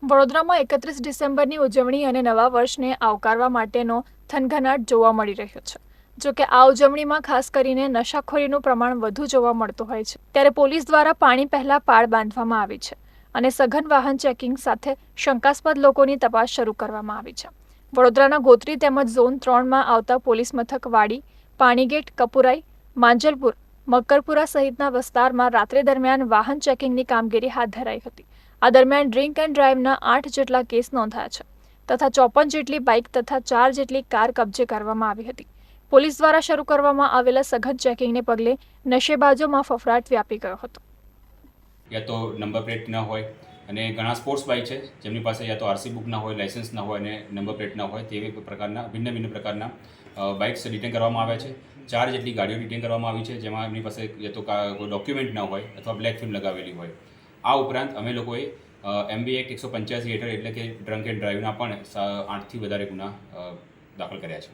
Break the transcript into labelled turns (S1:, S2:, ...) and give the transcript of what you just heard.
S1: વડોદરામાં 31 ડિસેમ્બરની ઉજવણી અને નવા વર્ષને આવકારવા માટેનો થનગનાટ જોવા મળી રહ્યો છે. જોકે આ ઉજવણીમાં ખાસ કરીને નશાખોરીનું પ્રમાણ વધુ જોવા મળતું હોય છે. ત્યારે પોલીસ દ્વારા પાણી પહેલા પાળ બાંધવામાં આવી છે અને સઘન વાહન ચેકિંગ સાથે શંકાસ્પદ લોકોની તપાસ શરૂ કરવામાં આવી છે. વડોદરાના ગોત્રી તેમજ ઝોન 3માં આવતા પોલીસ મથક વાડી, પાણીગેટ, કપુરાઈ, માંજલપુર, મક્કરપુરા સહિતના વિસ્તારમાં રાત્રે દરમિયાન વાહન ચેકિંગની કામગીરી હાથ ધરાઈ હતી. આ દરમિયાન ડ્રિંક એન્ડ ડ્રાઈવના 8 જેટલા કેસ નોંધાયા છે તથા 54 જેટલી બાઇક તથા 4 જેટલી કાર કબજે કરવામાં આવી હતી. પોલીસ દ્વારા શરૂ કરવામાં આવેલા સઘન ચેકિંગને પગલે નશેબાજોમાં ફફડાટ વ્યાપી ગયો હતો.
S2: યા તો નંબર પ્લેટ ન હોય અને ઘણા સ્પોર્ટ્સ બાઇક છે જેમની પાસે યા તો આરસી બુક ના હોય, લાઇસન્સ ના હોય અને નંબર પ્લેટ ના હોય તેવી પ્રકારના ભિન્ન પ્રકારના બાઇક્સ ડિટેન કરવામાં આવ્યા છે. 4 જેટલી ગાડીઓ ડિટેન કરવામાં આવી છે જેમાં એમની પાસે યા તો કોઈ ડોક્યુમેન્ટ ના હોય અથવા બ્લેક ફિલ્મ લગાવેલી હોય. આ ઉપરાંત અમે લોકોએ MB એક્ટ 185 હેઠળ એટલે કે ડ્રંક એન્ડ ડ્રાઈવના પણ 8થી વધારે ગુના દાખલ કર્યા છે.